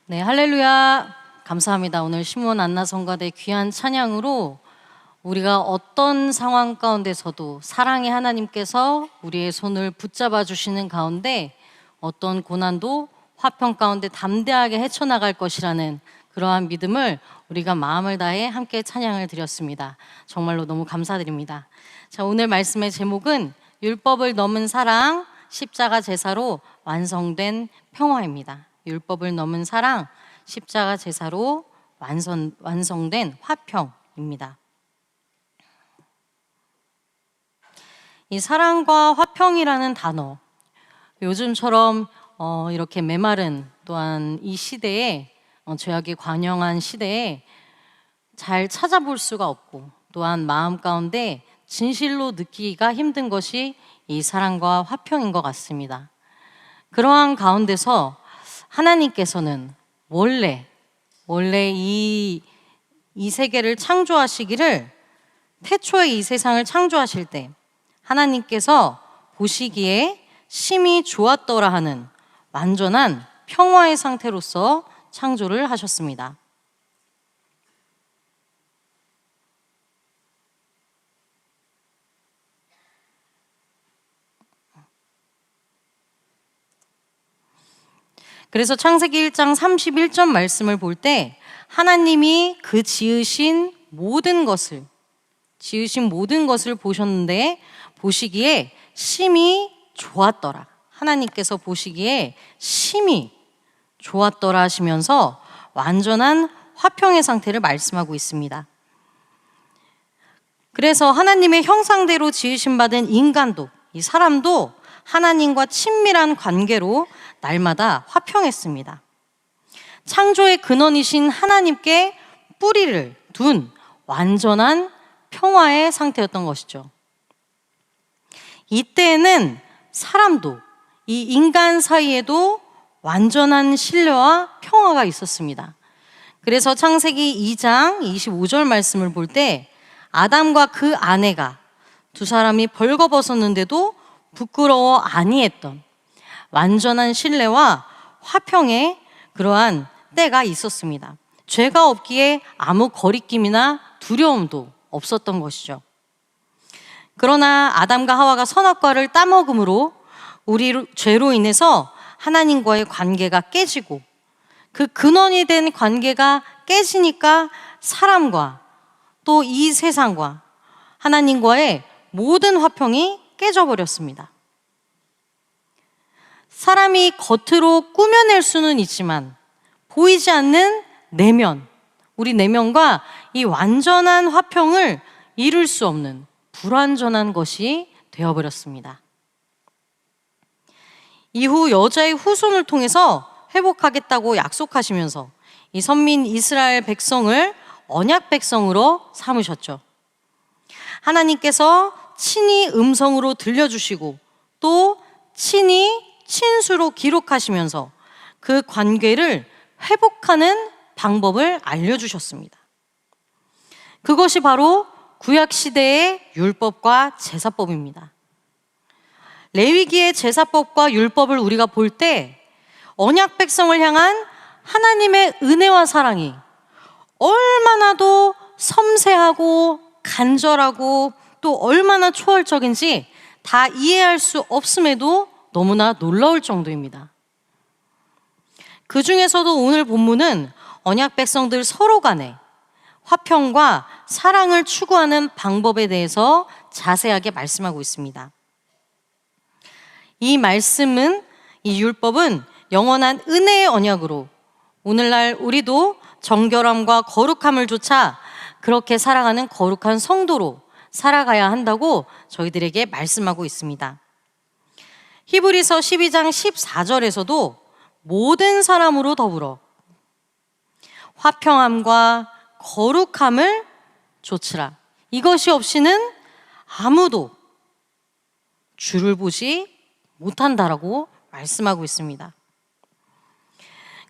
네, 할렐루야. 감사합니다. 오늘 시몬 안나 성가대 귀한 찬양으로 우리가 어떤 상황 가운데서도 사랑의 하나님께서 우리의 손을 붙잡아 주시는 가운데 어떤 고난도 화평 가운데 담대하게 헤쳐나갈 것이라는 그러한 믿음을 우리가 마음을 다해 함께 찬양을 드렸습니다. 정말로 너무 감사드립니다. 자, 오늘 말씀의 제목은 율법을 넘은 사랑, 십자가 제사로 완성된 평화입니다. 율법을 넘은 사랑, 십자가 제사로 완성된 화평입니다. 이 사랑과 화평이라는 단어, 요즘처럼 이렇게 메마른 또한 이 시대에 죄악이 관영한 시대에 잘 찾아볼 수가 없고 또한 마음 가운데 진실로 느끼기가 힘든 것이 이 사랑과 화평인 것 같습니다. 그러한 가운데서 하나님께서는 원래 이 세계를 창조하시기를 태초에 이 세상을 창조하실 때 하나님께서 보시기에 심히 좋았더라 하는 완전한 평화의 상태로서 창조를 하셨습니다. 그래서 창세기 1장 31절 말씀을 볼 때 하나님이 그 지으신 모든 것을 보셨는데 보시기에 심히 좋았더라. 하나님께서 보시기에 심히 좋았더라 하시면서 완전한 화평의 상태를 말씀하고 있습니다. 그래서 하나님의 형상대로 지으신 받은 인간도, 이 사람도 하나님과 친밀한 관계로 날마다 화평했습니다. 창조의 근원이신 하나님께 뿌리를 둔 완전한 평화의 상태였던 것이죠. 이때에는 사람도, 이 인간 사이에도 완전한 신뢰와 평화가 있었습니다. 그래서 창세기 2장 25절 말씀을 볼 때 아담과 그 아내가 두 사람이 벌거벗었는데도 부끄러워 아니했던 완전한 신뢰와 화평의 그러한 때가 있었습니다. 죄가 없기에 아무 거리낌이나 두려움도 없었던 것이죠. 그러나 아담과 하와가 선악과를 따먹음으로 우리 죄로 인해서 하나님과의 관계가 깨지고 그 근원이 된 관계가 깨지니까 사람과 또 이 세상과 하나님과의 모든 화평이 깨져버렸습니다. 사람이 겉으로 꾸며낼 수는 있지만 보이지 않는 내면, 우리 내면과 이 완전한 화평을 이룰 수 없는 불완전한 것이 되어버렸습니다. 이후 여자의 후손을 통해서 회복하겠다고 약속하시면서 이 선민 이스라엘 백성을 언약 백성으로 삼으셨죠. 하나님께서 친히 음성으로 들려주시고 또 친히 친수로 기록하시면서 그 관계를 회복하는 방법을 알려주셨습니다. 그것이 바로 구약시대의 율법과 제사법입니다. 레위기의 제사법과 율법을 우리가 볼 때 언약 백성을 향한 하나님의 은혜와 사랑이 얼마나도 섬세하고 간절하고 또 얼마나 초월적인지 다 이해할 수 없음에도 너무나 놀라울 정도입니다. 그 중에서도 오늘 본문은 언약 백성들 서로 간에 화평과 사랑을 추구하는 방법에 대해서 자세하게 말씀하고 있습니다. 이 말씀은, 이 율법은 영원한 은혜의 언약으로 오늘날 우리도 정결함과 거룩함을 좇아 그렇게 살아가는 거룩한 성도로 살아가야 한다고 저희들에게 말씀하고 있습니다. 히브리서 12장 14절에서도 모든 사람으로 더불어 화평함과 거룩함을 좇으라. 이것이 없이는 아무도 주를 보지 못한다라고 말씀하고 있습니다.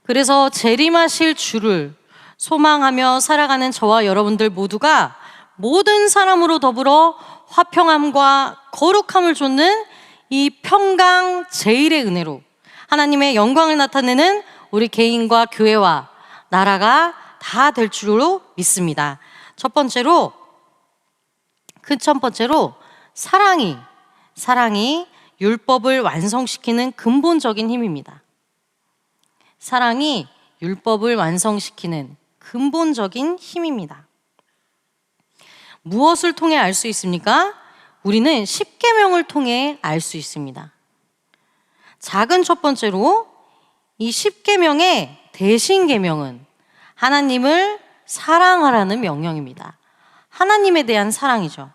그래서 재림하실 주를 소망하며 살아가는 저와 여러분들 모두가 모든 사람으로 더불어 화평함과 거룩함을 좇는 이 평강 제일의 은혜로 하나님의 영광을 나타내는 우리 개인과 교회와 나라가 다 될 줄로 믿습니다. 첫 번째로 사랑이 율법을 완성시키는 근본적인 힘입니다. 사랑이 율법을 완성시키는 근본적인 힘입니다. 무엇을 통해 알 수 있습니까? 우리는 십계명을 통해 알 수 있습니다. 작은 첫 번째로 이 십계명의 대신 계명은 하나님을 사랑하라는 명령입니다. 하나님에 대한 사랑이죠.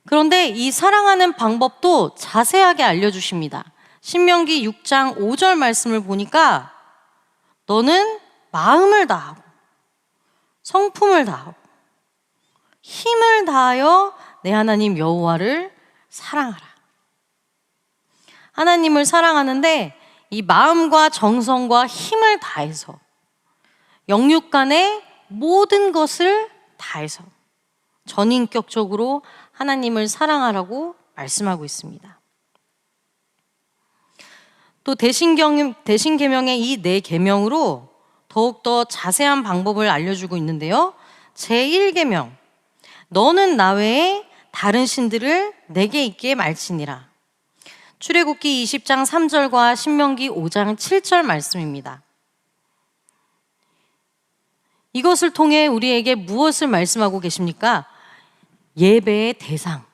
그런데 이 사랑하는 방법도 자세하게 알려주십니다. 신명기 6장 5절 말씀을 보니까 너는 마음을 다하고 성품을 다하고 힘을 다하여 내 하나님 여호와를 사랑하라. 하나님을 사랑하는데 이 마음과 정성과 힘을 다해서 영육간의 모든 것을 다해서 전인격적으로 하나님을 사랑하라고 말씀하고 있습니다. 또 대신 계명의 이 네 계명으로 더욱더 자세한 방법을 알려주고 있는데요. 제1계명, 너는 나 외에 다른 신들을 내게 있게 말지니라. 출애굽기 20장 3절과 신명기 5장 7절 말씀입니다. 이것을 통해 우리에게 무엇을 말씀하고 계십니까? 예배의 대상.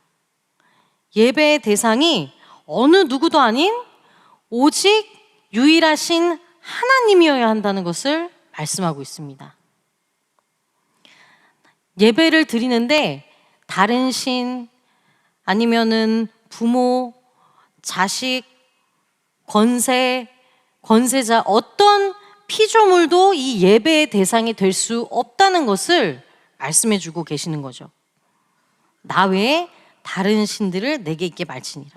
예배의 대상이 어느 누구도 아닌 오직 유일하신 하나님이어야 한다는 것을 말씀하고 있습니다. 예배를 드리는데 다른 신 아니면은 부모, 자식, 권세자 어떤 피조물도 이 예배의 대상이 될 수 없다는 것을 말씀해 주고 계시는 거죠. 나 외에 다른 신들을 내게 있게 말지니라.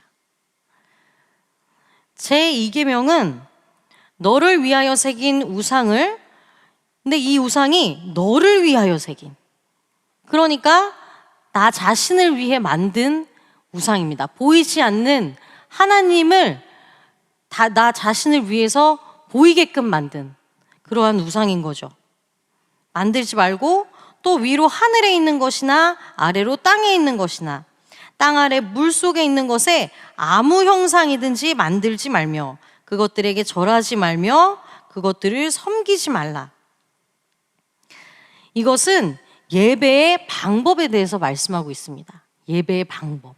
제2계명은 너를 위하여 새긴 우상을, 근데 이 우상이 너를 위하여 새긴, 그러니까 나 자신을 위해 만든 우상입니다. 보이지 않는 하나님을 나 자신을 위해서 보이게끔 만든 그러한 우상인 거죠. 만들지 말고 또 위로 하늘에 있는 것이나 아래로 땅에 있는 것이나 땅 아래 물 속에 있는 것에 아무 형상이든지 만들지 말며 그것들에게 절하지 말며 그것들을 섬기지 말라. 이것은 예배의 방법에 대해서 말씀하고 있습니다. 예배의 방법.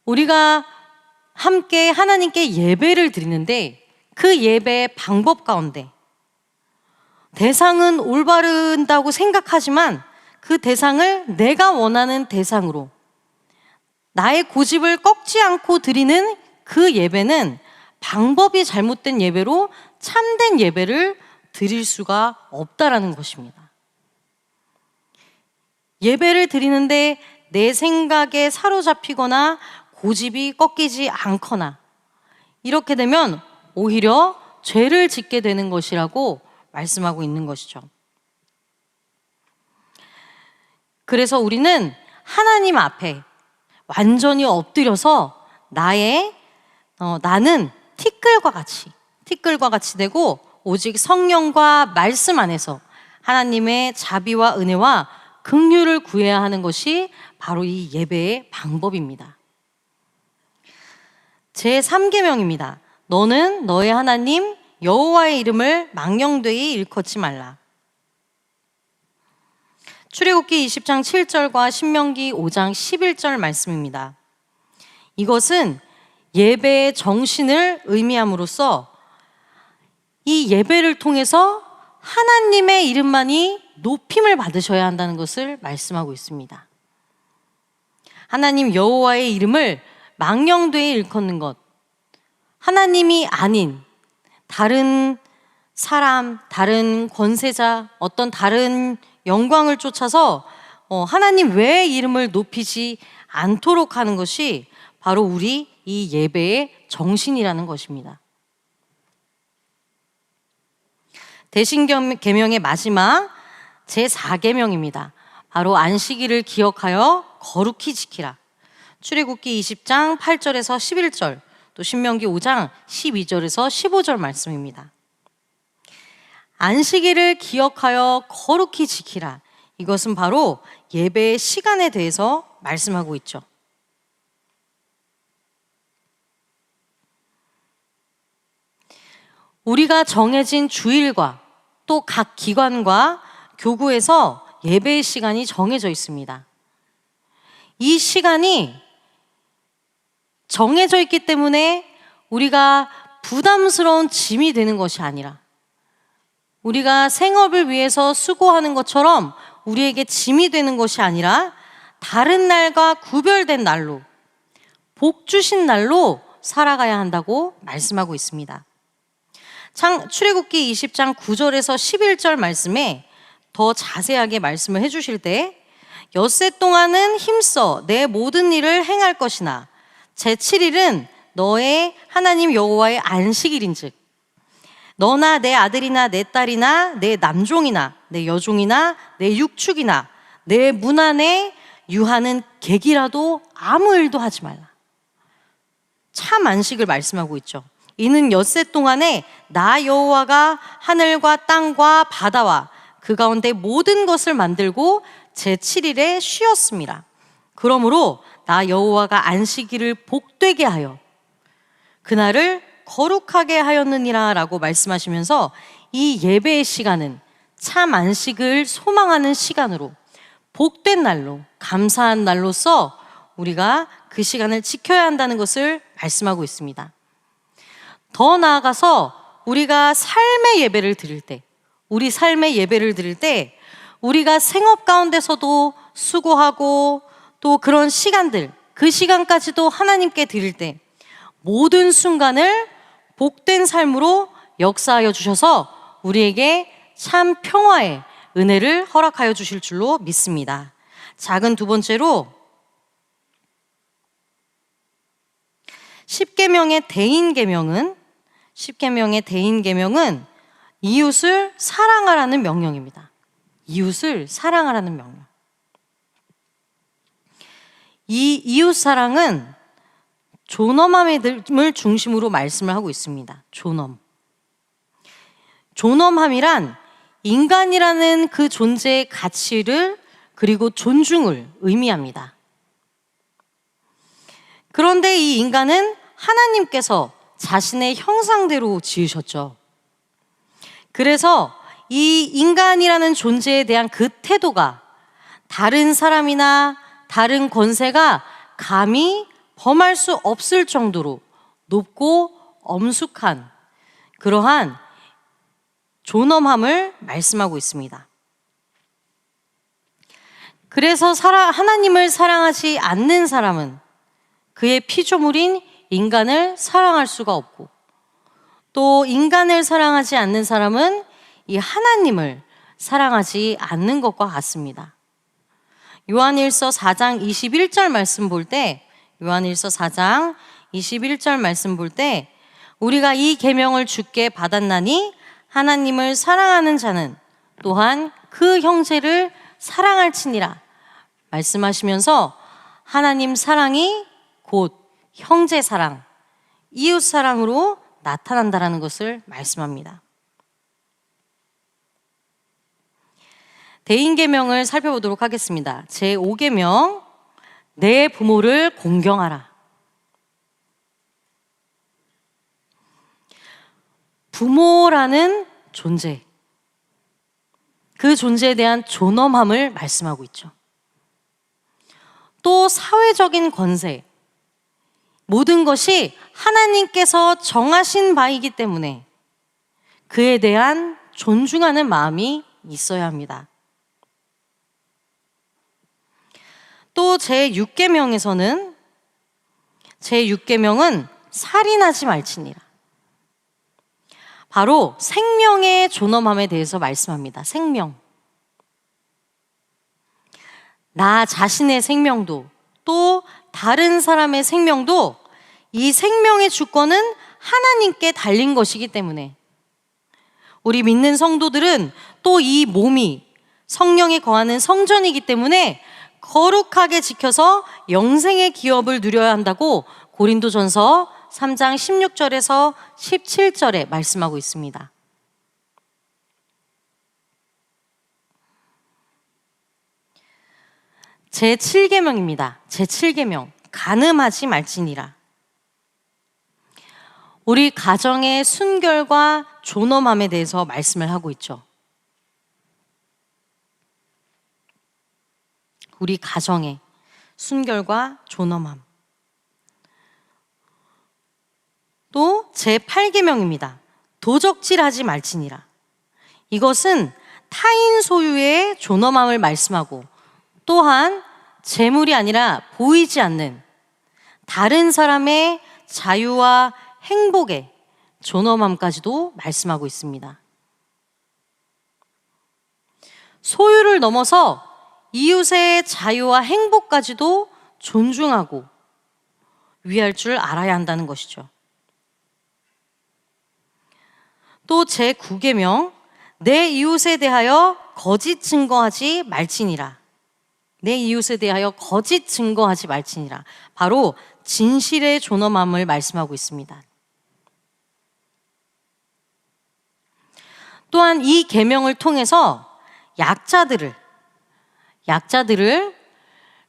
우리가 함께 하나님께 예배를 드리는데 그 예배의 방법 가운데 대상은 올바른다고 생각하지만 그 대상을 내가 원하는 대상으로 나의 고집을 꺾지 않고 드리는 그 예배는 방법이 잘못된 예배로 참된 예배를 드릴 수가 없다라는 것입니다. 예배를 드리는데 내 생각에 사로잡히거나 고집이 꺾이지 않거나 이렇게 되면 오히려 죄를 짓게 되는 것이라고 말씀하고 있는 것이죠. 그래서 우리는 하나님 앞에 완전히 엎드려서 나는 티끌과 같이 되고 오직 성령과 말씀 안에서 하나님의 자비와 은혜와 긍휼을 구해야 하는 것이 바로 이 예배의 방법입니다. 제3계명입니다. 너는 너의 하나님 여호와의 이름을 망령되이 일컫지 말라. 출애굽기 20장 7절과 신명기 5장 11절 말씀입니다. 이것은 예배의 정신을 의미함으로써 이 예배를 통해서 하나님의 이름만이 높임을 받으셔야 한다는 것을 말씀하고 있습니다. 하나님 여호와의 이름을 망령되이 일컫는 것, 하나님이 아닌 다른 사람, 다른 권세자, 어떤 다른 영광을 쫓아서 하나님 외의 이름을 높이지 않도록 하는 것이 바로 우리 이 예배의 정신이라는 것입니다. 대신 계명의 마지막 제4계명입니다. 바로 안식일을 기억하여 거룩히 지키라. 출애굽기 20장 8절에서 11절 또 신명기 5장 12절에서 15절 말씀입니다. 안식일을 기억하여 거룩히 지키라. 이것은 바로 예배의 시간에 대해서 말씀하고 있죠. 우리가 정해진 주일과 또 각 기관과 교구에서 예배의 시간이 정해져 있습니다. 이 시간이 정해져 있기 때문에 우리가 부담스러운 짐이 되는 것이 아니라 우리가 생업을 위해서 수고하는 것처럼 우리에게 짐이 되는 것이 아니라 다른 날과 구별된 날로, 복 주신 날로 살아가야 한다고 말씀하고 있습니다. 출애굽기 20장 9절에서 11절 말씀에 더 자세하게 말씀을 해주실 때 엿새 동안은 힘써 내 모든 일을 행할 것이나 제7일은 너의 하나님 여호와의 안식일인즉 너나 내 아들이나 내 딸이나 내 남종이나 내 여종이나 내 육축이나 내 문 안에 유하는 객이라도 아무 일도 하지 말라. 참 안식을 말씀하고 있죠. 이는 엿새 동안에 나 여호와가 하늘과 땅과 바다와 그 가운데 모든 것을 만들고 제7일에 쉬었습니다. 그러므로 나 여호와가 안식일을 복되게 하여 그날을 거룩하게 하였느니라 라고 말씀하시면서 이 예배의 시간은 참 안식을 소망하는 시간으로 복된 날로 감사한 날로서 우리가 그 시간을 지켜야 한다는 것을 말씀하고 있습니다. 더 나아가서 우리가 삶의 예배를 드릴 때, 우리 삶의 예배를 드릴 때 우리가 생업 가운데서도 수고하고 또 그런 시간들, 그 시간까지도 하나님께 드릴 때 모든 순간을 복된 삶으로 역사하여 주셔서 우리에게 참 평화의 은혜를 허락하여 주실 줄로 믿습니다. 작은 두 번째로 십계명의 대인계명은 이웃을 사랑하라는 명령입니다. 이웃을 사랑하라는 명령. 이 이웃 사랑은 존엄함을 중심으로 말씀을 하고 있습니다. 존엄함이란 인간이라는 그 존재의 가치를 그리고 존중을 의미합니다. 그런데 이 인간은 하나님께서 자신의 형상대로 지으셨죠. 그래서 이 인간이라는 존재에 대한 그 태도가 다른 사람이나 다른 권세가 감히 범할 수 없을 정도로 높고 엄숙한 그러한 존엄함을 말씀하고 있습니다. 그래서 하나님을 사랑하지 않는 사람은 그의 피조물인 인간을 사랑할 수가 없고 또 인간을 사랑하지 않는 사람은 이 하나님을 사랑하지 않는 것과 같습니다. 요한일서 4장 21절 말씀 볼 때 우리가 이 계명을 주께 받았나니 하나님을 사랑하는 자는 또한 그 형제를 사랑할지니라 말씀하시면서 하나님 사랑이 곧 형제 사랑, 이웃 사랑으로 나타난다라는 것을 말씀합니다. 대인계명을 살펴보도록 하겠습니다. 제5계명, 내 부모를 공경하라. 부모라는 존재, 그 존재에 대한 존엄함을 말씀하고 있죠. 또 사회적인 권세, 모든 것이 하나님께서 정하신 바이기 때문에 그에 대한 존중하는 마음이 있어야 합니다. 또 제6계명은 살인하지 말지니라. 바로 생명의 존엄함에 대해서 말씀합니다. 생명. 나 자신의 생명도 또 다른 사람의 생명도 이 생명의 주권은 하나님께 달린 것이기 때문에 우리 믿는 성도들은 또 이 몸이 성령이 거하는 성전이기 때문에 거룩하게 지켜서 영생의 기업을 누려야 한다고 고린도전서 3장 16절에서 17절에 말씀하고 있습니다. 제7계명입니다. 제7계명. 간음하지 말지니라. 우리 가정의 순결과 존엄함에 대해서 말씀을 하고 있죠. 우리 가정의 순결과 존엄함. 또 제8계명입니다. 도적질하지 말지니라. 이것은 타인 소유의 존엄함을 말씀하고 또한 재물이 아니라 보이지 않는 다른 사람의 자유와 행복의 존엄함까지도 말씀하고 있습니다. 소유를 넘어서 이웃의 자유와 행복까지도 존중하고 위할 줄 알아야 한다는 것이죠. 또 제9계명, 내 이웃에 대하여 거짓 증거하지 말지니라. 내 이웃에 대하여 거짓 증거하지 말지니라. 바로 진실의 존엄함을 말씀하고 있습니다. 또한 이 계명을 통해서 약자들을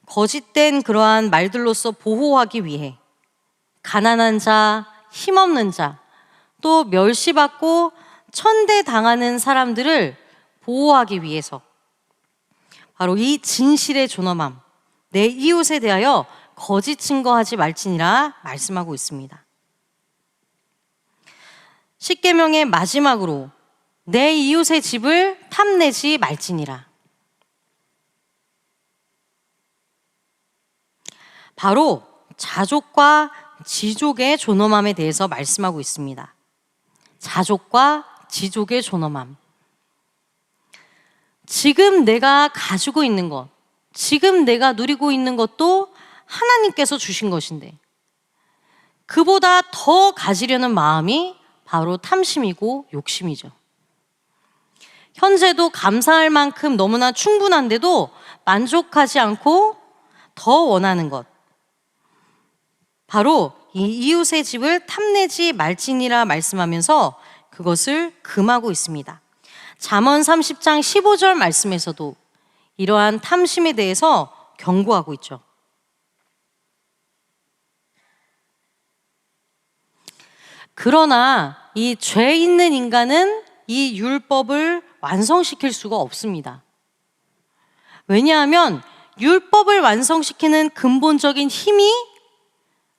거짓된 그러한 말들로서 보호하기 위해 가난한 자, 힘없는 자, 또 멸시받고 천대당하는 사람들을 보호하기 위해서 바로 이 진실의 존엄함, 내 이웃에 대하여 거짓 증거하지 말지니라 말씀하고 있습니다. 10계명의 마지막으로 내 이웃의 집을 탐내지 말지니라. 바로 자족과 지족의 존엄함에 대해서 말씀하고 있습니다. 자족과 지족의 존엄함. 지금 내가 가지고 있는 것, 지금 내가 누리고 있는 것도 하나님께서 주신 것인데 그보다 더 가지려는 마음이 바로 탐심이고 욕심이죠. 현재도 감사할 만큼 너무나 충분한데도 만족하지 않고 더 원하는 것. 바로 이 이웃의 집을 탐내지 말지니라 말씀하면서 그것을 금하고 있습니다. 잠언 30장 15절 말씀에서도 이러한 탐심에 대해서 경고하고 있죠. 그러나 이 죄 있는 인간은 이 율법을 완성시킬 수가 없습니다. 왜냐하면 율법을 완성시키는 근본적인 힘이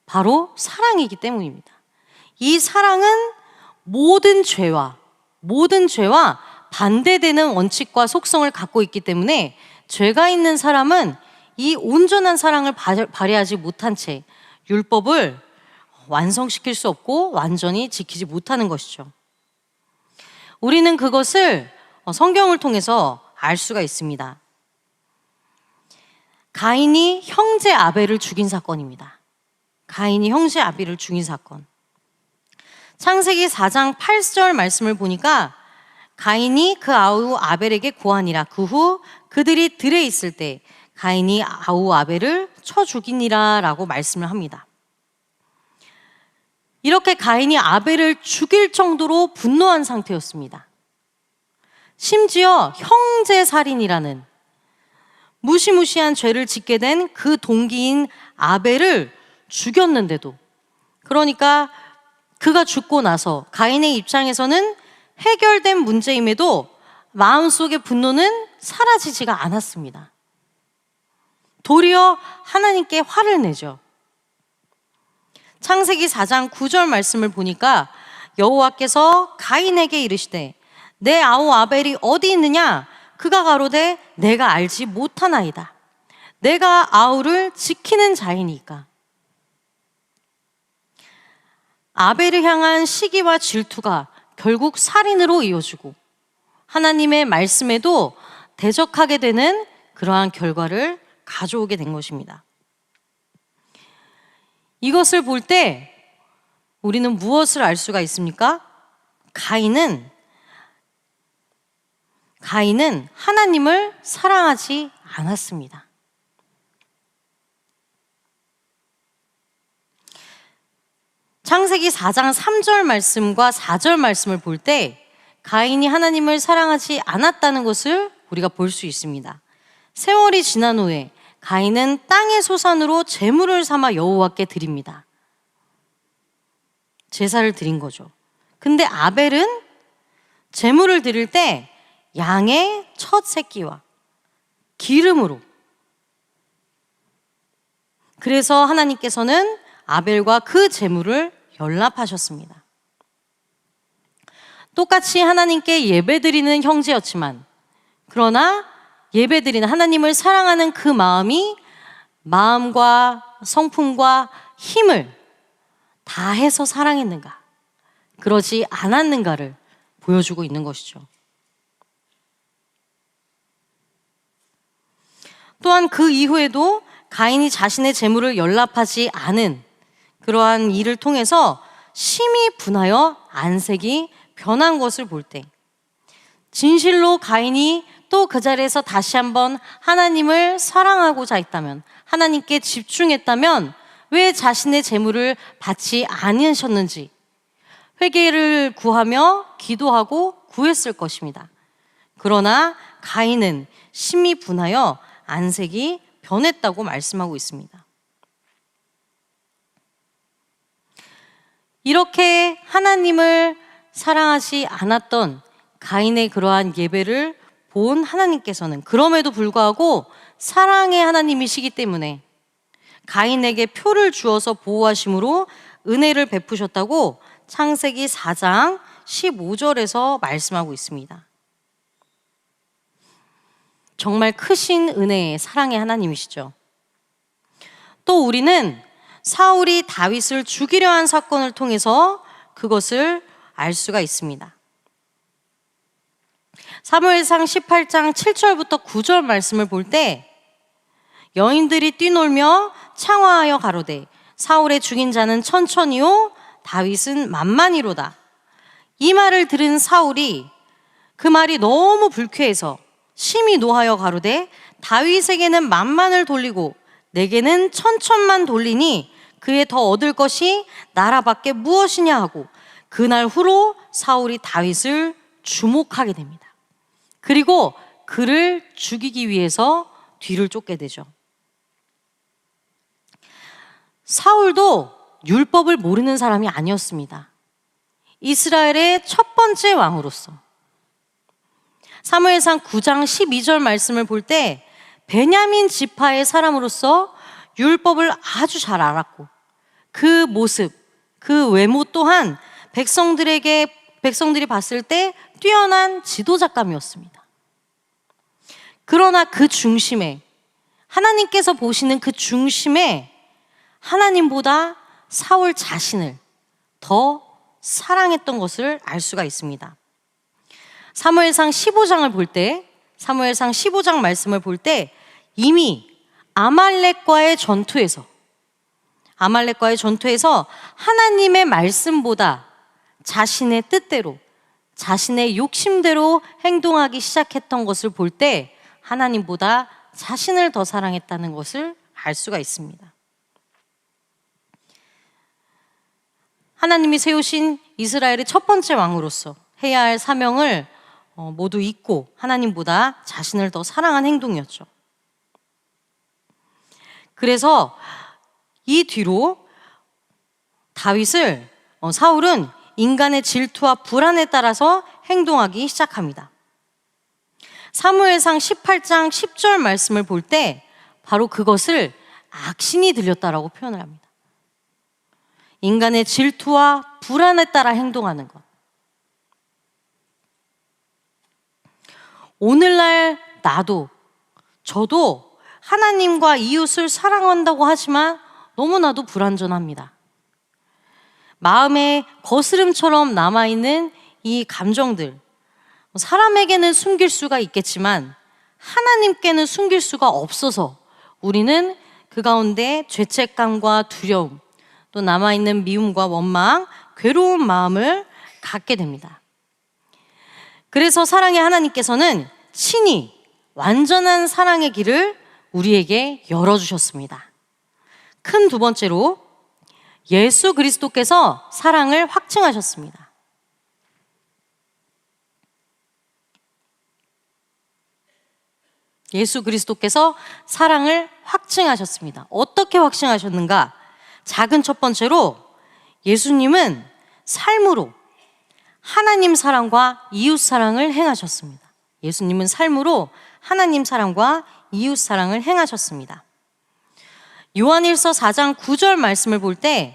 바로 사랑이기 때문입니다. 이 사랑은 모든 죄와 반대되는 원칙과 속성을 갖고 있기 때문에 죄가 있는 사람은 이 온전한 사랑을 발휘하지 못한 채 율법을 완성시킬 수 없고 완전히 지키지 못하는 것이죠. 우리는 그것을 성경을 통해서 알 수가 있습니다. 가인이 형제 아벨을 죽인 사건입니다. 가인이 형제 아벨을 죽인 사건. 창세기 4장 8절 말씀을 보니까 가인이 그 아우 아벨에게 고하니라. 그 후 그들이 들에 있을 때 가인이 아우 아벨을 쳐 죽이니라 라고 말씀을 합니다. 이렇게 가인이 아벨을 죽일 정도로 분노한 상태였습니다. 심지어 형제살인이라는 무시무시한 죄를 짓게 된 그 동기인 아벨을 죽였는데도, 그러니까 그가 죽고 나서 가인의 입장에서는 해결된 문제임에도 마음속의 분노는 사라지지가 않았습니다. 도리어 하나님께 화를 내죠. 창세기 4장 9절 말씀을 보니까 여호와께서 가인에게 이르시되 내 아우 아벨이 어디 있느냐? 그가 가로되 내가 알지 못하나이다. 내가 아우를 지키는 자이니까. 아벨을 향한 시기와 질투가 결국 살인으로 이어지고 하나님의 말씀에도 대적하게 되는 그러한 결과를 가져오게 된 것입니다. 이것을 볼 때 우리는 무엇을 알 수가 있습니까? 가인은 하나님을 사랑하지 않았습니다. 창세기 4장 3절 말씀과 4절 말씀을 볼 때 가인이 하나님을 사랑하지 않았다는 것을 우리가 볼 수 있습니다. 세월이 지난 후에 가인은 땅의 소산으로 제물을 삼아 여호와께 드립니다. 제사를 드린 거죠. 근데 아벨은 제물을 드릴 때 양의 첫 새끼와 기름으로, 그래서 하나님께서는 아벨과 그 제물을 연락하셨습니다. 똑같이 하나님께 예배드리는 형제였지만, 그러나 예배드리는 하나님을 사랑하는 그 마음이 마음과 성품과 힘을 다해서 사랑했는가, 그러지 않았는가를 보여주고 있는 것이죠. 또한 그 이후에도 가인이 자신의 재물을 연락하지 않은 그러한 일을 통해서 심히 분하여 안색이 변한 것을 볼 때, 진실로 가인이 또 그 자리에서 다시 한번 하나님을 사랑하고자 했다면, 하나님께 집중했다면 왜 자신의 재물을 받지 않으셨는지 회개를 구하며 기도하고 구했을 것입니다. 그러나 가인은 심히 분하여 안색이 변했다고 말씀하고 있습니다. 이렇게 하나님을 사랑하지 않았던 가인의 그러한 예배를 본 하나님께서는 그럼에도 불구하고 사랑의 하나님이시기 때문에 가인에게 표를 주어서 보호하심으로 은혜를 베푸셨다고 창세기 4장 15절에서 말씀하고 있습니다. 정말 크신 은혜의 사랑의 하나님이시죠. 또 우리는 사울이 다윗을 죽이려 한 사건을 통해서 그것을 알 수가 있습니다. 사무엘상 18장 7절부터 9절 말씀을 볼 때, 여인들이 뛰놀며 창화하여 가로되 사울의 죽인 자는 천천히요 다윗은 만만히로다. 이 말을 들은 사울이 그 말이 너무 불쾌해서 심히 노하여 가로되 다윗에게는 만만을 돌리고 내게는 천천만 돌리니 그에 더 얻을 것이 나라밖에 무엇이냐 하고, 그날 후로 사울이 다윗을 주목하게 됩니다. 그리고 그를 죽이기 위해서 뒤를 쫓게 되죠. 사울도 율법을 모르는 사람이 아니었습니다. 이스라엘의 첫 번째 왕으로서 사무엘상 9장 12절 말씀을 볼 때 베냐민 지파의 사람으로서 율법을 아주 잘 알았고, 그 모습, 그 외모 또한 백성들이 봤을 때 뛰어난 지도자감이었습니다. 그러나 그 중심에, 하나님께서 보시는 그 중심에 하나님보다 사울 자신을 더 사랑했던 것을 알 수가 있습니다. 사무엘상 15장을 볼 때, 사무엘상 15장 말씀을 볼 때 이미 아말렉과의 전투에서 하나님의 말씀보다 자신의 뜻대로, 자신의 욕심대로 행동하기 시작했던 것을 볼 때 하나님보다 자신을 더 사랑했다는 것을 알 수가 있습니다. 하나님이 세우신 이스라엘의 첫 번째 왕으로서 해야 할 사명을 모두 잊고 하나님보다 자신을 더 사랑한 행동이었죠. 그래서 이 뒤로 사울은 인간의 질투와 불안에 따라서 행동하기 시작합니다. 사무엘상 18장 10절 말씀을 볼 때 바로 그것을 악신이 들렸다라고 표현을 합니다. 인간의 질투와 불안에 따라 행동하는 것. 오늘날 저도 하나님과 이웃을 사랑한다고 하지만 너무나도 불완전합니다. 마음에 거스름처럼 남아있는 이 감정들, 사람에게는 숨길 수가 있겠지만 하나님께는 숨길 수가 없어서 우리는 그 가운데 죄책감과 두려움, 또 남아있는 미움과 원망, 괴로운 마음을 갖게 됩니다. 그래서 사랑의 하나님께서는 친히 완전한 사랑의 길을 우리에게 열어주셨습니다. 큰 두 번째로 예수 그리스도께서 사랑을 확증하셨습니다. 예수 그리스도께서 사랑을 확증하셨습니다. 어떻게 확증하셨는가? 작은 첫 번째로 예수님은 삶으로 하나님 사랑과 이웃 사랑을 행하셨습니다. 예수님은 삶으로 하나님 사랑과 이웃 사랑을 행하셨습니다. 요한일서 4장 9절 말씀을 볼 때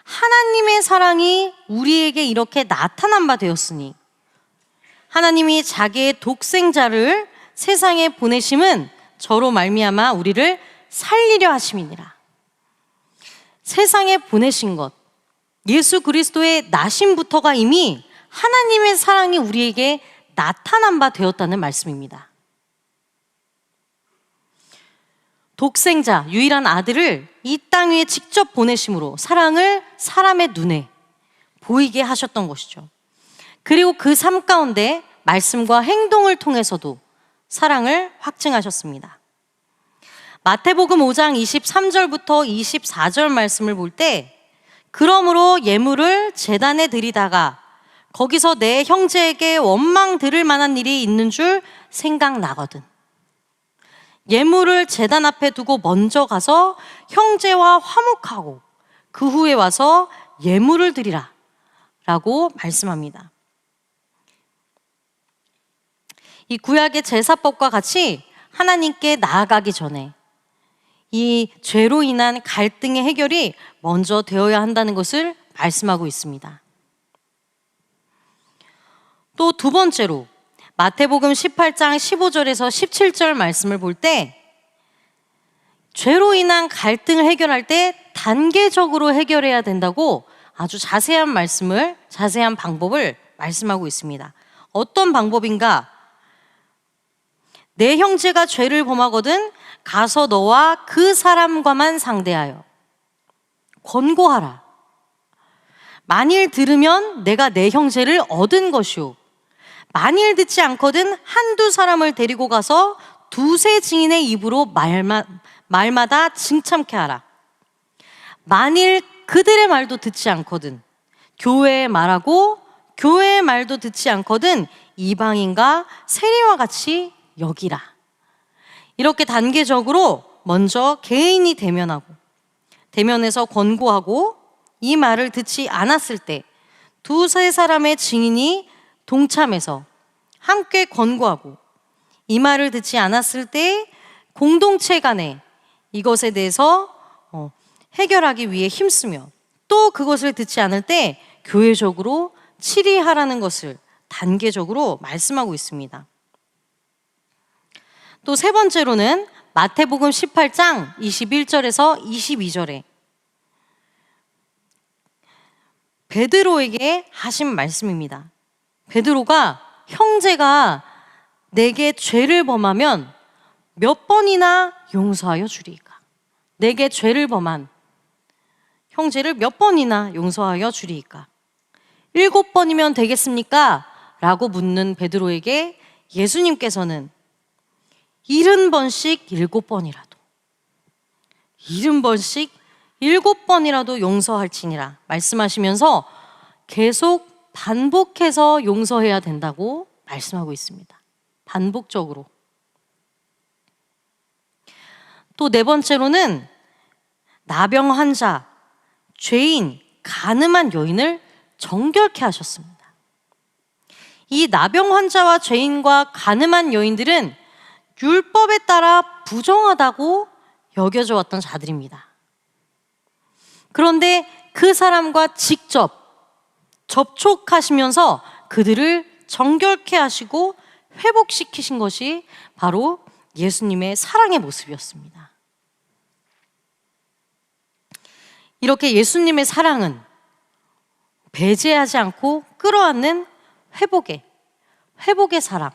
하나님의 사랑이 우리에게 이렇게 나타난 바 되었으니 하나님이 자기의 독생자를 세상에 보내심은 저로 말미암아 우리를 살리려 하심이니라. 세상에 보내신 것, 예수 그리스도의 나심부터가 이미 하나님의 사랑이 우리에게 나타난 바 되었다는 말씀입니다. 독생자, 유일한 아들을 이 땅 위에 직접 보내심으로 사랑을 사람의 눈에 보이게 하셨던 것이죠. 그리고 그 삶 가운데 말씀과 행동을 통해서도 사랑을 확증하셨습니다. 마태복음 5장 23절부터 24절 말씀을 볼 때 그러므로 예물을 제단에 드리다가 거기서 내 형제에게 원망 들을 만한 일이 있는 줄 생각나거든. 예물을 제단 앞에 두고 먼저 가서 형제와 화목하고 그 후에 와서 예물을 드리라 라고 말씀합니다. 이 구약의 제사법과 같이 하나님께 나아가기 전에 이 죄로 인한 갈등의 해결이 먼저 되어야 한다는 것을 말씀하고 있습니다. 또 두 번째로 마태복음 18장 15절에서 17절 말씀을 볼 때 죄로 인한 갈등을 해결할 때 단계적으로 해결해야 된다고 아주 자세한 방법을 말씀하고 있습니다. 어떤 방법인가? 내 형제가 죄를 범하거든 가서 너와 그 사람과만 상대하여 권고하라. 만일 들으면 내가 내 형제를 얻은 것이오. 만일 듣지 않거든 한두 사람을 데리고 가서 두세 증인의 입으로 말마다 징참케 하라. 만일 그들의 말도 듣지 않거든 교회의 말하고 교회의 말도 듣지 않거든 이방인과 세리와 같이 여기라. 이렇게 단계적으로 먼저 개인이 대면해서 권고하고 이 말을 듣지 않았을 때 두세 사람의 증인이 동참해서 함께 권고하고 이 말을 듣지 않았을 때 공동체 간에 이것에 대해서 해결하기 위해 힘쓰며 또 그것을 듣지 않을 때 교회적으로 치리하라는 것을 단계적으로 말씀하고 있습니다. 또 세 번째로는 마태복음 18장 21절에서 22절에 베드로에게 하신 말씀입니다. 베드로가 형제가 내게 죄를 범하면 몇 번이나 용서하여 주리이까? 내게 죄를 범한 형제를 몇 번이나 용서하여 주리이까? 7번이면 되겠습니까? 라고 묻는 베드로에게 예수님께서는 70번씩 7번이라도 70번씩 7번이라도 용서할지니라 말씀하시면서 계속 반복해서 용서해야 된다고 말씀하고 있습니다. 반복적으로. 또 네 번째로는 나병 환자, 죄인, 간음한 여인을 정결케 하셨습니다. 이 나병 환자와 죄인과 간음한 여인들은 율법에 따라 부정하다고 여겨져 왔던 자들입니다. 그런데 그 사람과 직접 접촉하시면서 그들을 정결케 하시고 회복시키신 것이 바로 예수님의 사랑의 모습이었습니다. 이렇게 예수님의 사랑은 배제하지 않고 끌어안는 회복의 사랑,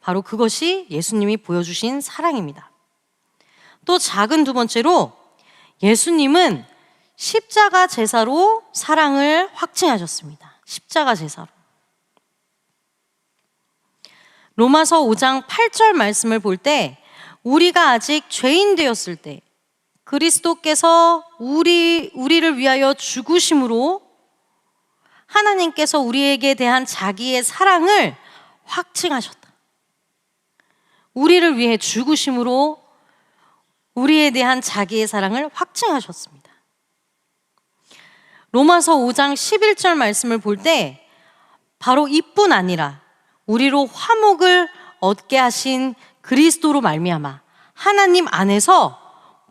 바로 그것이 예수님이 보여주신 사랑입니다. 또 작은 두 번째로 예수님은 십자가 제사로 사랑을 확증하셨습니다. 십자가 제사로. 로마서 5장 8절 말씀을 볼 때 우리가 아직 죄인 되었을 때 그리스도께서 우리를 위하여 죽으심으로 하나님께서 우리에게 대한 자기의 사랑을 확증하셨다. 우리를 위해 죽으심으로 우리에 대한 자기의 사랑을 확증하셨습니다. 로마서 5장 11절 말씀을 볼 때 바로 이뿐 아니라 우리로 화목을 얻게 하신 그리스도로 말미암아 하나님 안에서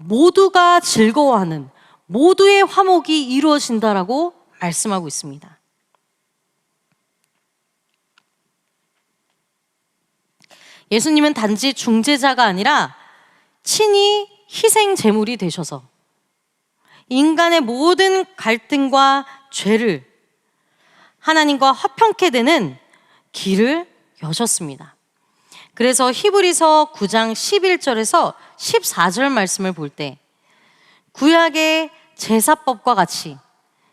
모두가 즐거워하는 모두의 화목이 이루어진다라고 말씀하고 있습니다. 예수님은 단지 중재자가 아니라 친히 희생 제물이 되셔서 인간의 모든 갈등과 죄를 하나님과 화평케 되는 길을 여셨습니다. 그래서 히브리서 9장 11절에서 14절 말씀을 볼 때 구약의 제사법과 같이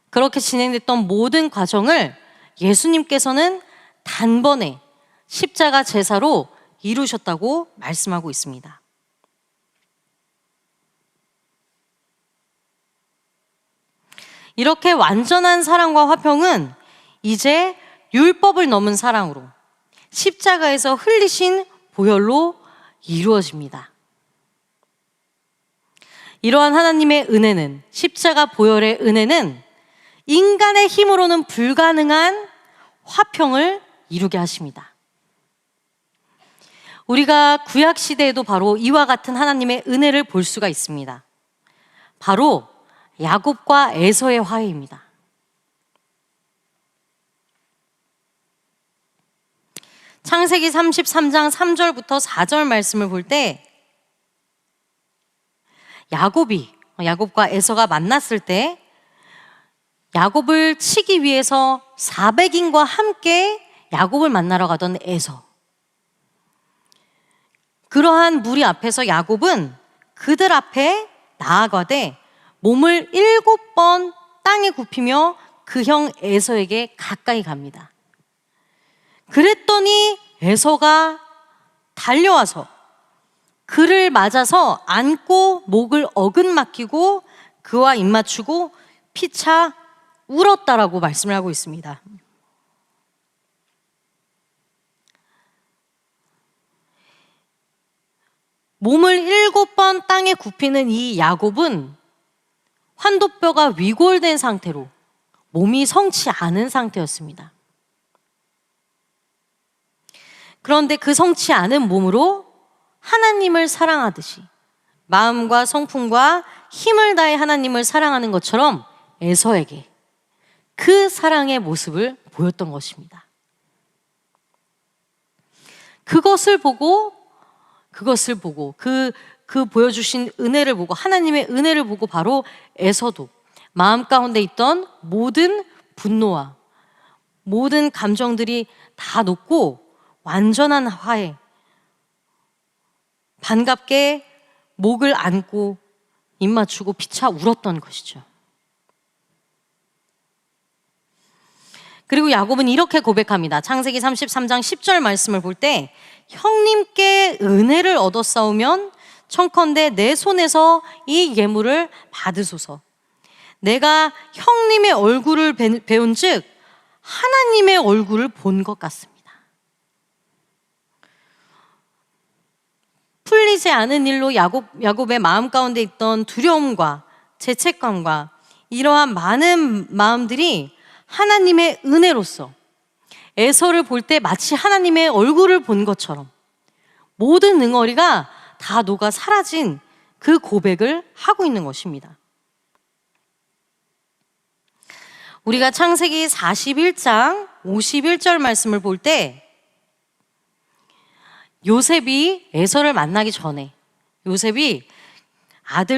그렇게 진행됐던 모든 과정을 예수님께서는 단번에 십자가 제사로 이루셨다고 말씀하고 있습니다. 이렇게 완전한 사랑과 화평은 이제 율법을 넘은 사랑으로 십자가에서 흘리신 보혈로 이루어집니다. 이러한 하나님의 은혜는, 십자가 보혈의 은혜는 인간의 힘으로는 불가능한 화평을 이루게 하십니다. 우리가 구약 시대에도 바로 이와 같은 하나님의 은혜를 볼 수가 있습니다. 바로 야곱과 에서의 화해입니다. 창세기 33장 3절부터 4절 말씀을 볼 때 야곱과 에서가 만났을 때 야곱을 치기 위해서 400인과 함께 야곱을 만나러 가던 에서, 그러한 무리 앞에서 야곱은 그들 앞에 나아가되 몸을 7번 땅에 굽히며 그 형 에서에게 가까이 갑니다. 그랬더니 에서가 달려와서 그를 맞아서 안고 목을 어긋맞히고 그와 입맞추고 피차 울었다라고 말씀을 하고 있습니다. 몸을 7번 땅에 굽히는 이 야곱은 환도뼈가 위골된 상태로 몸이 성치 않은 상태였습니다. 그런데 그 성치 않은 몸으로 하나님을 사랑하듯이 마음과 성품과 힘을 다해 하나님을 사랑하는 것처럼 에서에게 그 사랑의 모습을 보였던 것입니다. 그것을 보고 그 보여주신 은혜를 보고, 하나님의 은혜를 보고 바로 에서도 마음 가운데 있던 모든 분노와 모든 감정들이 다 녹고 완전한 화해, 반갑게 목을 안고 입 맞추고 피차 울었던 것이죠. 그리고 야곱은 이렇게 고백합니다. 창세기 33장 10절 말씀을 볼 때 형님께 은혜를 얻었사오면 청컨대 내 손에서 이 예물을 받으소서. 내가 형님의 얼굴을 배운 즉 하나님의 얼굴을 본 것 같습니다. 풀리지 않은 일로 야곱의 마음 가운데 있던 두려움과 죄책감과 이러한 많은 마음들이 하나님의 은혜로서 에서를 볼 때 마치 하나님의 얼굴을 본 것처럼 모든 응어리가 다 녹아 사라진 그 고백을 하고 있는 것입니다. 우리가 창세기 41장 51절 말씀을 볼 때 요셉이 에서를 만나기 전에 요셉이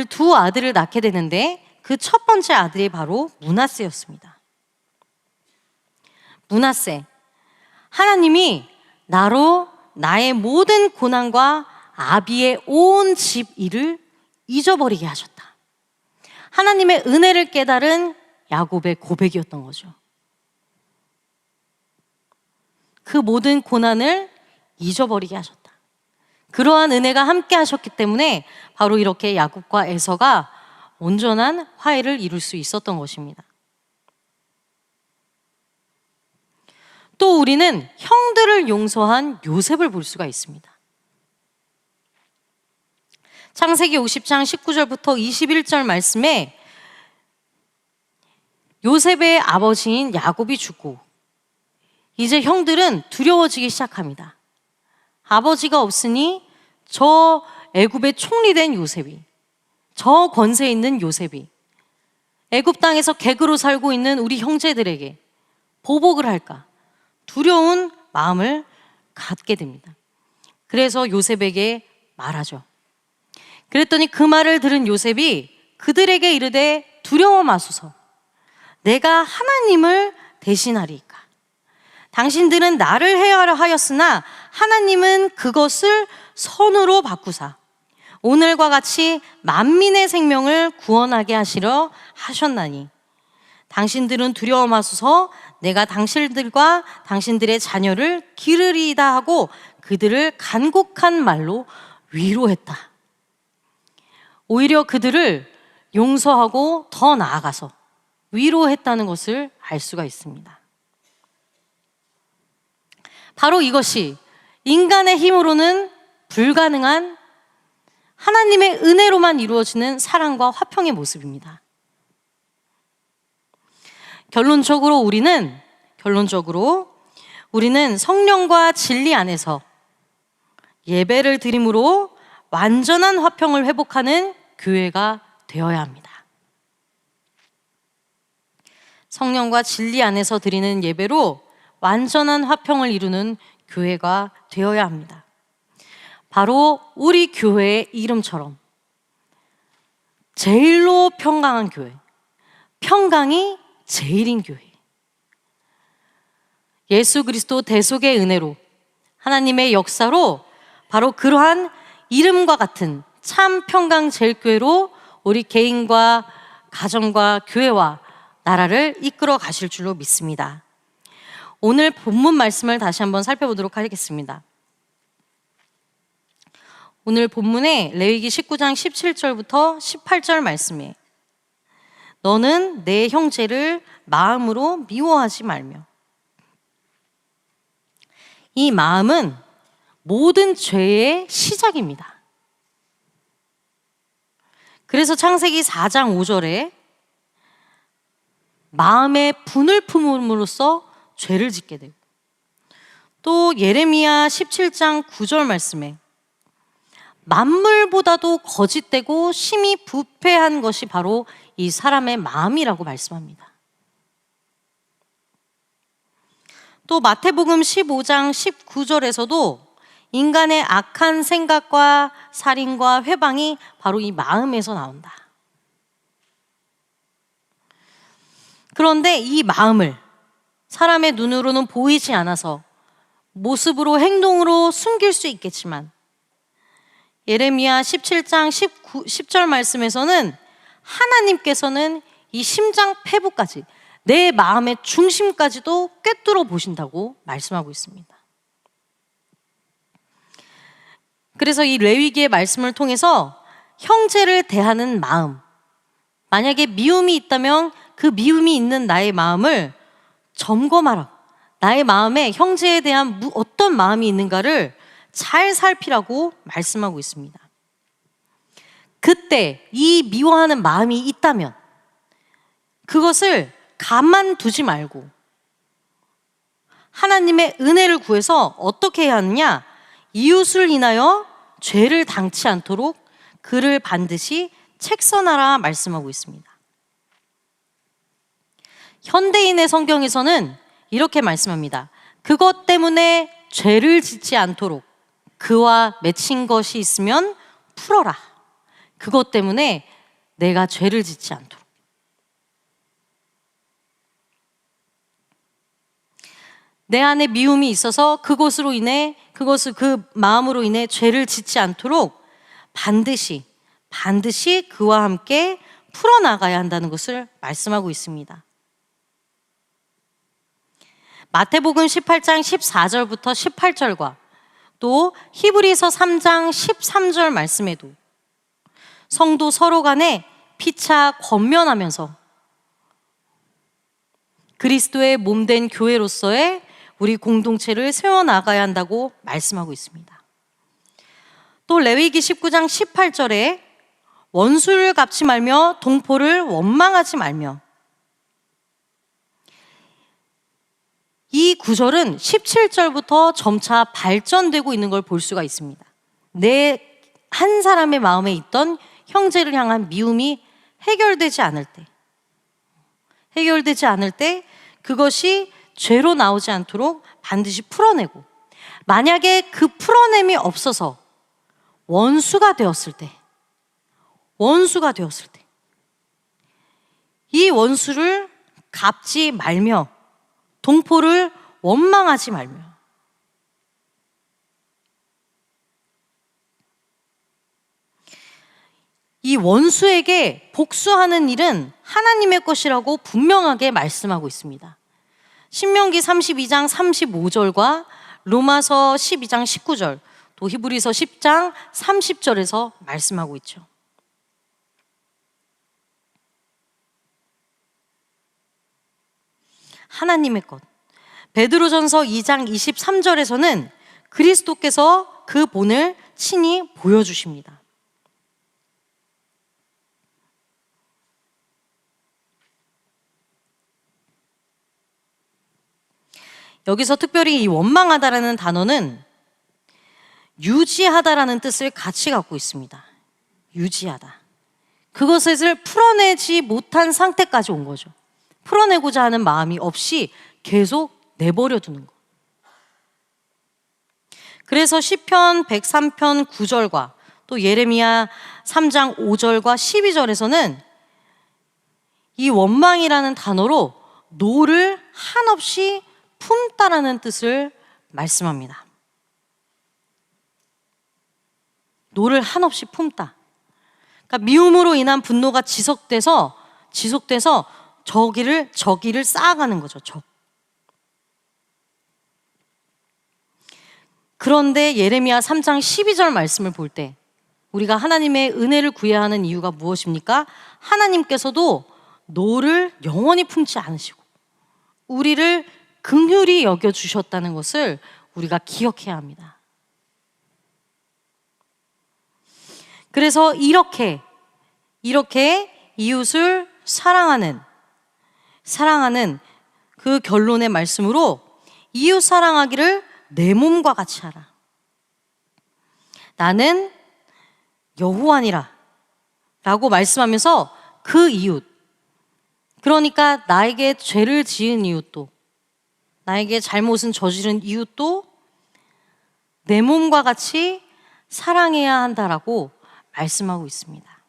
두 아들을 낳게 되는데 그 첫 번째 아들이 바로 므낫세였습니다. 므낫세, 하나님이 나로 나의 모든 고난과 아비의 온 집 일을 잊어버리게 하셨다. 하나님의 은혜를 깨달은 야곱의 고백이었던 거죠. 그 모든 고난을 잊어버리게 하셨다. 그러한 은혜가 함께 하셨기 때문에 바로 이렇게 야곱과 에서가 온전한 화해를 이룰 수 있었던 것입니다. 또 우리는 형들을 용서한 요셉을 볼 수가 있습니다. 창세기 50장 19절부터 21절 말씀에 요셉의 아버지인 야곱이 죽고 이제 형들은 두려워지기 시작합니다. 아버지가 없으니 저 애굽의 총리된 요셉이, 저 권세 있는 요셉이 애굽 땅에서 객으로 살고 있는 우리 형제들에게 보복을 할까 두려운 마음을 갖게 됩니다. 그래서 요셉에게 말하죠. 그랬더니 그 말을 들은 요셉이 그들에게 이르되 두려워 마소서, 내가 하나님을 대신하리이까. 당신들은 나를 해하려 하였으나 하나님은 그것을 선으로 바꾸사 오늘과 같이 만민의 생명을 구원하게 하시려 하셨나니 당신들은 두려워 마소서, 내가 당신들과 당신들의 자녀를 기르리이다 하고 그들을 간곡한 말로 위로했다. 오히려 그들을 용서하고 더 나아가서 위로했다는 것을 알 수가 있습니다. 바로 이것이 인간의 힘으로는 불가능한 하나님의 은혜로만 이루어지는 사랑과 화평의 모습입니다. 결론적으로 우리는 성령과 진리 안에서 예배를 드림으로 완전한 화평을 회복하는 교회가 되어야 합니다. 성령과 진리 안에서 드리는 예배로 완전한 화평을 이루는 교회가 되어야 합니다. 바로 우리 교회의 이름처럼 제일로 평강한 교회, 평강이 제일인 교회, 예수 그리스도 대속의 은혜로 하나님의 역사로 바로 그러한 이름과 같은 참 평강 제일교회로 우리 개인과 가정과 교회와 나라를 이끌어 가실 줄로 믿습니다. 오늘 본문 말씀을 다시 한번 살펴보도록 하겠습니다. 오늘 본문에 레위기 19장 17절부터 18절 말씀에 너는 내 형제를 마음으로 미워하지 말며, 이 마음은 모든 죄의 시작입니다. 그래서 창세기 4장 5절에 마음에 분을 품음으로써 죄를 짓게 되고, 또 예레미야 17장 9절 말씀에 만물보다도 거짓되고 심히 부패한 것이 바로 이 사람의 마음이라고 말씀합니다. 또 마태복음 15장 19절에서도 인간의 악한 생각과 살인과 회방이 바로 이 마음에서 나온다. 그런데 이 마음을 사람의 눈으로는 보이지 않아서 모습으로 행동으로 숨길 수 있겠지만 예레미야 17장 10절 말씀에서는 하나님께서는 이 심장 폐부까지 내 마음의 중심까지도 꿰뚫어 보신다고 말씀하고 있습니다. 그래서 이 레위기의 말씀을 통해서 형제를 대하는 마음, 만약에 미움이 있다면 그 미움이 있는 나의 마음을 점검하라. 나의 마음에 형제에 대한 어떤 마음이 있는가를 잘 살피라고 말씀하고 있습니다. 그때 이 미워하는 마음이 있다면 그것을 가만두지 말고 하나님의 은혜를 구해서 어떻게 해야 하느냐? 이웃을 인하여 죄를 당치 않도록 그를 반드시 책선하라 말씀하고 있습니다. 현대인의 성경에서는 이렇게 말씀합니다. 그것 때문에 죄를 짓지 않도록 그와 맺힌 것이 있으면 풀어라. 그것 때문에 내가 죄를 짓지 않도록. 내 안에 미움이 있어서 그 마음으로 인해 죄를 짓지 않도록 반드시 그와 함께 풀어나가야 한다는 것을 말씀하고 있습니다. 마태복음 18장 14절부터 18절과 또 히브리서 3장 13절 말씀에도 성도 서로 간에 피차 권면하면서 그리스도의 몸된 교회로서의 우리 공동체를 세워나가야 한다고 말씀하고 있습니다. 또 레위기 19장 18절에 원수를 갚지 말며 동포를 원망하지 말며, 이 구절은 17절부터 점차 발전되고 있는 걸 볼 수가 있습니다. 내 한 사람의 마음에 있던 형제를 향한 미움이 해결되지 않을 때 그것이 죄로 나오지 않도록 반드시 풀어내고, 만약에 그 풀어냄이 없어서 원수가 되었을 때 이 원수를 갚지 말며 동포를 원망하지 말며, 이 원수에게 복수하는 일은 하나님의 것이라고 분명하게 말씀하고 있습니다. 신명기 32장 35절과 로마서 12장 19절, 또 히브리서 10장 30절에서 말씀하고 있죠. 하나님의 것. 베드로전서 2장 23절에서는 그리스도께서 그 본을 친히 보여주십니다. 여기서 특별히 이 원망하다라는 단어는 유지하다라는 뜻을 같이 갖고 있습니다. 유지하다. 그것을 풀어내지 못한 상태까지 온 거죠. 풀어내고자 하는 마음이 없이 계속 내버려 두는 것. 그래서 시편 103편 9절과 또 예레미야 3장 5절과 12절에서는 이 원망이라는 단어로 노를 한없이 품다라는 뜻을 말씀합니다. 노를 한없이 품다. 그러니까 미움으로 인한 분노가 지속돼서 저기를 쌓아가는 거죠. 그런데 예레미야 3장 12절 말씀을 볼 때 우리가 하나님의 은혜를 구해야 하는 이유가 무엇입니까? 하나님께서도 노를 영원히 품지 않으시고 우리를 긍휼히 여겨주셨다는 것을 우리가 기억해야 합니다. 그래서 이렇게 이웃을 사랑하는 그 결론의 말씀으로 이웃 사랑하기를 내 몸과 같이 하라. 나는 여호와니라 라고 말씀하면서 그 이웃, 그러니까 나에게 죄를 지은 이웃도, 나에게 잘못은 저지른 이웃도 내 몸과 같이 사랑해야 한다라고 말씀하고 있습니다.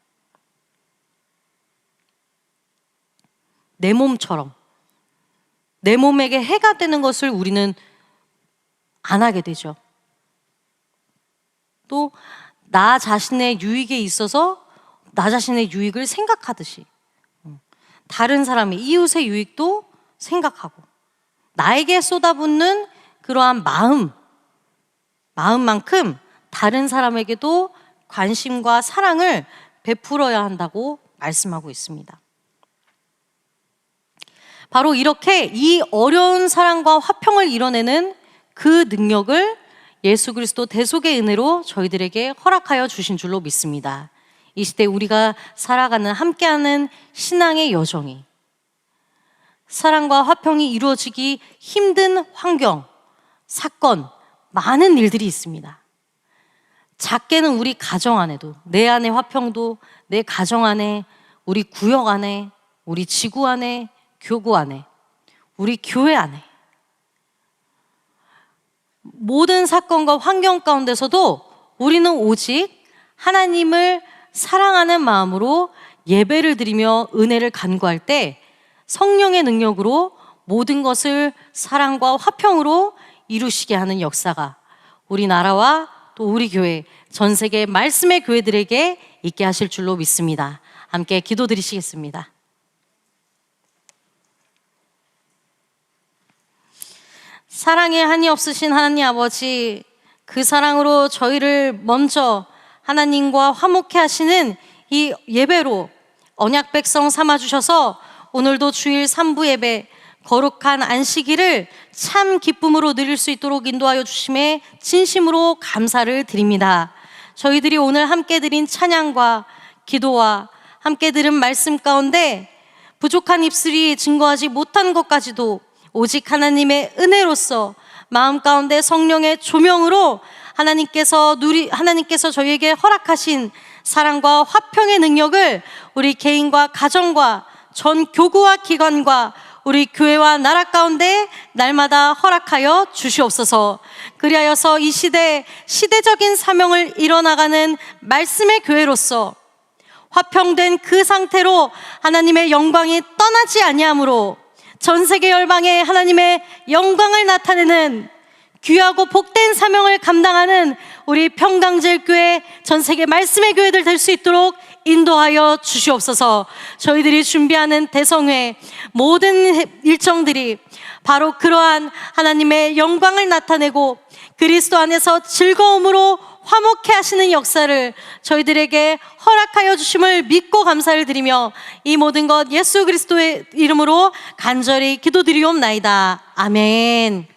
내 몸처럼, 내 몸에게 해가 되는 것을 우리는 안 하게 되죠. 또 나 자신의 유익에 있어서 나 자신의 유익을 생각하듯이 다른 사람의, 이웃의 유익도 생각하고 나에게 쏟아붓는 그러한 마음만큼 다른 사람에게도 관심과 사랑을 베풀어야 한다고 말씀하고 있습니다. 바로 이렇게 이 어려운 사랑과 화평을 이뤄내는 그 능력을 예수 그리스도 대속의 은혜로 저희들에게 허락하여 주신 줄로 믿습니다. 이 시대 우리가 살아가는, 함께하는 신앙의 여정이 사랑과 화평이 이루어지기 힘든 환경, 사건, 많은 일들이 있습니다. 작게는 우리 가정 안에도, 내 안의 화평도 내 가정 안에, 우리 구역 안에, 우리 지구 안에, 교구 안에, 우리 교회 안에, 모든 사건과 환경 가운데서도 우리는 오직 하나님을 사랑하는 마음으로 예배를 드리며 은혜를 간구할 때 성령의 능력으로 모든 것을 사랑과 화평으로 이루시게 하는 역사가 우리나라와 또 우리 교회, 전 세계 말씀의 교회들에게 있게 하실 줄로 믿습니다. 함께 기도드리시겠습니다. 사랑에 한이 없으신 하나님 아버지, 그 사랑으로 저희를 먼저 하나님과 화목해 하시는 이 예배로 언약 백성 삼아 주셔서 오늘도 주일 3부 예배 거룩한 안식일을 참 기쁨으로 누릴 수 있도록 인도하여 주심에 진심으로 감사를 드립니다. 저희들이 오늘 함께 드린 찬양과 기도와 함께 들은 말씀 가운데 부족한 입술이 증거하지 못한 것까지도 오직 하나님의 은혜로서 마음 가운데 성령의 조명으로 하나님께서 저희에게 허락하신 사랑과 화평의 능력을 우리 개인과 가정과 전 교구와 기관과 우리 교회와 나라 가운데 날마다 허락하여 주시옵소서. 그리하여서 이 시대적인 사명을 이뤄나가는 말씀의 교회로서 화평된 그 상태로 하나님의 영광이 떠나지 아니하므로 전 세계 열방에 하나님의 영광을 나타내는 귀하고 복된 사명을 감당하는 우리 평강제일교회 전 세계 말씀의 교회들 될 수 있도록 인도하여 주시옵소서. 저희들이 준비하는 대성회 모든 일정들이 바로 그러한 하나님의 영광을 나타내고 그리스도 안에서 즐거움으로 화목해 하시는 역사를 저희들에게 허락하여 주심을 믿고 감사를 드리며 이 모든 것 예수 그리스도의 이름으로 간절히 기도드리옵나이다. 아멘.